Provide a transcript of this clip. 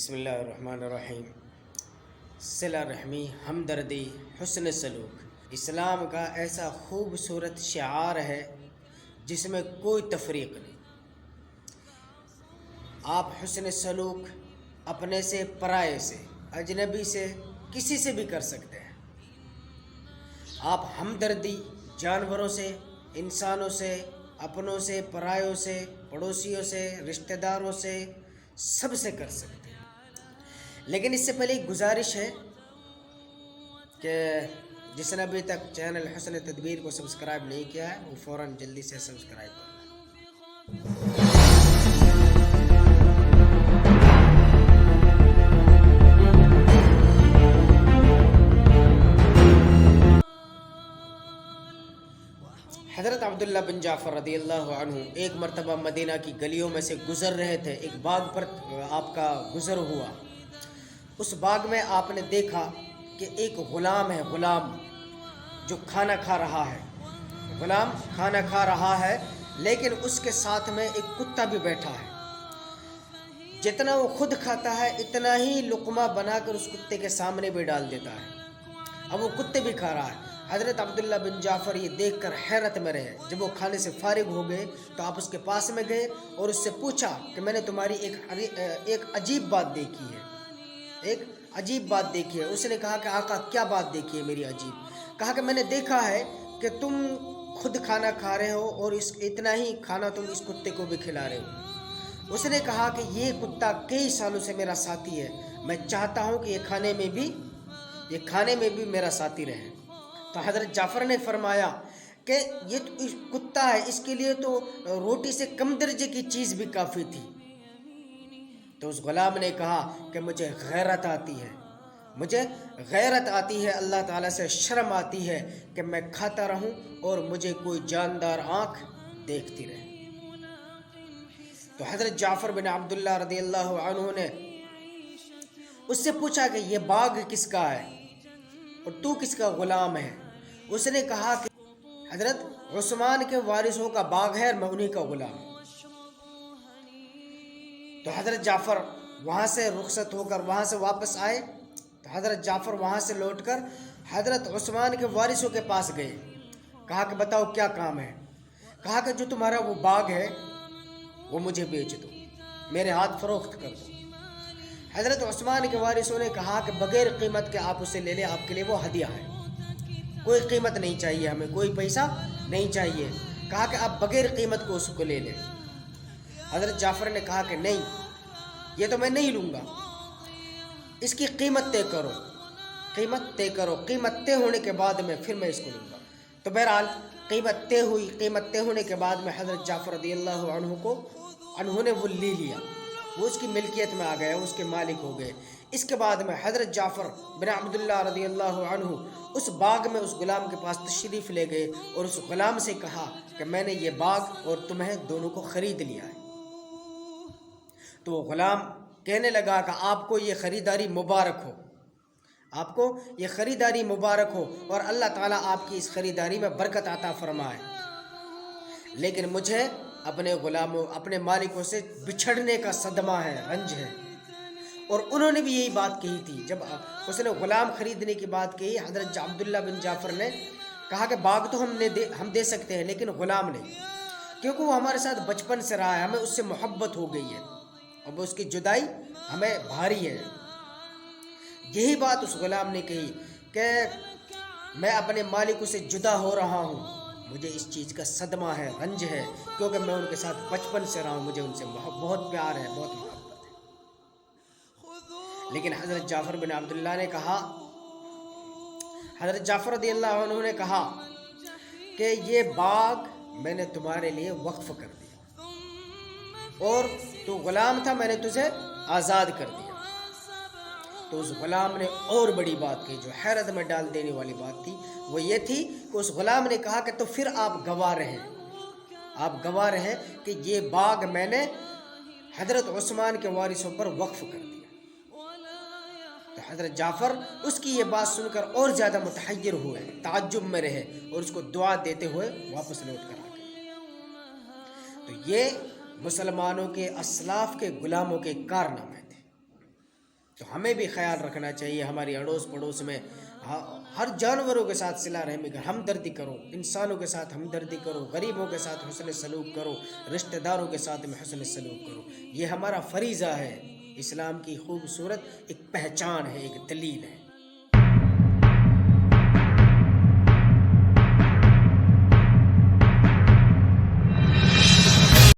بسم اللہ الرحمن الرحیم۔ صلہ رحمی، ہمدردی، حسن سلوک اسلام کا ایسا خوبصورت شعار ہے جس میں کوئی تفریق نہیں۔ آپ حسن سلوک اپنے سے، پرائے سے، اجنبی سے، کسی سے بھی کر سکتے ہیں۔ آپ ہمدردی جانوروں سے، انسانوں سے، اپنوں سے، پرایوں سے، پڑوسیوں سے، رشتہ داروں سے، سب سے کر سکتے ہیں۔ لیکن اس سے پہلے ایک گزارش ہے کہ جس نے ابھی تک چینل حسن تدبیر کو سبسکرائب نہیں کیا ہے وہ فوراً جلدی سے سبسکرائب کر لیں۔ حضرت عبداللہ بن جعفر رضی اللہ عنہ ایک مرتبہ مدینہ کی گلیوں میں سے گزر رہے تھے۔ ایک باغ پر آپ کا گزر ہوا۔ اس باغ میں آپ نے دیکھا کہ ایک غلام ہے، غلام جو کھانا کھا رہا ہے، غلام کھانا کھا رہا ہے، لیکن اس کے ساتھ میں ایک کتا بھی بیٹھا ہے۔ جتنا وہ خود کھاتا ہے اتنا ہی لقمہ بنا کر اس کتے کے سامنے بھی ڈال دیتا ہے۔ اب وہ کتے بھی کھا رہا ہے۔ حضرت عبداللہ بن جعفر یہ دیکھ کر حیرت میں رہے۔ جب وہ کھانے سے فارغ ہو گئے تو آپ اس کے پاس میں گئے اور اس سے پوچھا کہ میں نے تمہاری ایک عجیب بات دیکھی ہے، ایک عجیب بات دیکھی ہے۔ اس نے کہا کہ آقا کیا بات دیکھی ہے میری عجیب؟ کہا کہ میں نے دیکھا ہے کہ تم خود کھانا کھا رہے ہو اور اتنا ہی کھانا تم اس کتے کو بھی کھلا رہے ہو۔ اس نے کہا کہ یہ کتا کئی سالوں سے میرا ساتھی ہے، میں چاہتا ہوں کہ یہ کھانے میں بھی میرا ساتھی رہے۔ تو حضرت جعفر نے فرمایا کہ یہ تو کتا ہے، اس کے لیے تو روٹی سے کم درجے کی چیز بھی کافی تھی۔ تو اس غلام نے کہا کہ مجھے غیرت آتی ہے، اللہ تعالیٰ سے شرم آتی ہے کہ میں کھاتا رہوں اور مجھے کوئی جاندار آنکھ دیکھتی رہے۔ تو حضرت جعفر بن عبداللہ رضی اللہ عنہ نے اس سے پوچھا کہ یہ باغ کس کا ہے اور تو کس کا غلام ہے؟ اس نے کہا کہ حضرت عثمان کے وارثوں کا باغ ہے اور میں انہی کا غلام ہوں۔ تو حضرت جعفر وہاں سے رخصت ہو کر وہاں سے واپس آئے۔ تو حضرت جعفر وہاں سے لوٹ کر حضرت عثمان کے وارثوں کے پاس گئے۔ کہا کہ بتاؤ کیا کام ہے؟ کہا کہ جو تمہارا وہ باغ ہے وہ مجھے بیچ دو، میرے ہاتھ فروخت کر دو۔ حضرت عثمان کے وارثوں نے کہا کہ بغیر قیمت کے آپ اسے لے لیں، آپ کے لیے وہ ہدیہ ہے، کوئی قیمت نہیں چاہیے، ہمیں کوئی پیسہ نہیں چاہیے۔ کہا کہ آپ بغیر قیمت کو اس کو لے لیں۔ حضرت جعفر نے کہا کہ نہیں، یہ تو میں نہیں لوں گا، اس کی قیمت طے کرو، قیمت طے ہونے کے بعد میں پھر میں اس کو لوں گا۔ تو بہرحال قیمت طے ہوئی۔ قیمت طے ہونے کے بعد میں حضرت جعفر رضی اللہ عنہ نے وہ لے لیا، وہ اس کی ملکیت میں آ گیا، اس کے مالک ہو گئے۔ اس کے بعد میں حضرت جعفر بن عبداللہ رضی اللہ عنہ اس باغ میں اس غلام کے پاس تشریف لے گئے اور اس غلام سے کہا کہ میں نے یہ باغ اور تمہیں دونوں کو خرید لیا ہے۔ تو وہ غلام کہنے لگا کہ آپ کو یہ خریداری مبارک ہو، آپ کو یہ خریداری مبارک ہو اور اللہ تعالیٰ آپ کی اس خریداری میں برکت عطا فرمائے، لیکن مجھے اپنے مالکوں سے بچھڑنے کا صدمہ ہے، رنج ہے۔ اور انہوں نے بھی یہی بات کہی تھی۔ جب اس نے غلام خریدنے کی بات کہی، حضرت عبداللہ بن جعفر نے کہا کہ باغ تو ہم دے سکتے ہیں لیکن غلام نہیں، کیونکہ وہ ہمارے ساتھ بچپن سے رہا ہے، ہمیں اس سے محبت ہو گئی ہے، اب اس کی جدائی ہمیں بھاری ہے۔ یہی بات اس غلام نے کہی کہ میں اپنے مالکوں سے جدا ہو رہا ہوں، مجھے اس چیز کا صدمہ ہے، رنج ہے، کیونکہ میں ان کے ساتھ بچپن سے رہا ہوں، مجھے ان سے بہت پیار ہے، بہت محبت ہے۔ لیکن حضرت جعفر بن عبداللہ نے کہا، حضرت جعفر رضی اللہ عنہ نے کہا کہ یہ باغ میں نے تمہارے لیے وقف کر دیا اور تو غلام تھا، میں نے تجھے آزاد کر دیا۔ تو اس غلام نے اور بڑی بات کہی جو حیرت میں ڈال دینے والی بات تھی، وہ یہ تھی کہ اس غلام نے کہا کہ تو پھر آپ گواہ رہیں کہ یہ باغ میں نے حضرت عثمان کے وارثوں پر وقف کر دیا۔ تو حضرت جعفر اس کی یہ بات سن کر اور زیادہ متحیر ہوئے، تعجب میں رہے اور اس کو دعا دیتے ہوئے واپس لوٹ کر آ گئے۔ تو یہ مسلمانوں کے اسلاف کے غلاموں کے کارنامے تھے۔ تو ہمیں بھی خیال رکھنا چاہیے ہماری اڑوس پڑوس میں ہر جانوروں کے ساتھ صلہ رحمی کر ہمدردی کرو، انسانوں کے ساتھ ہمدردی کرو، غریبوں کے ساتھ حسن سلوک کرو، رشتہ داروں کے ساتھ میں حسن سلوک کرو. یہ ہمارا فریضہ ہے. اسلام کی خوبصورت ایک پہچان ہے، ایک دلیل ہے.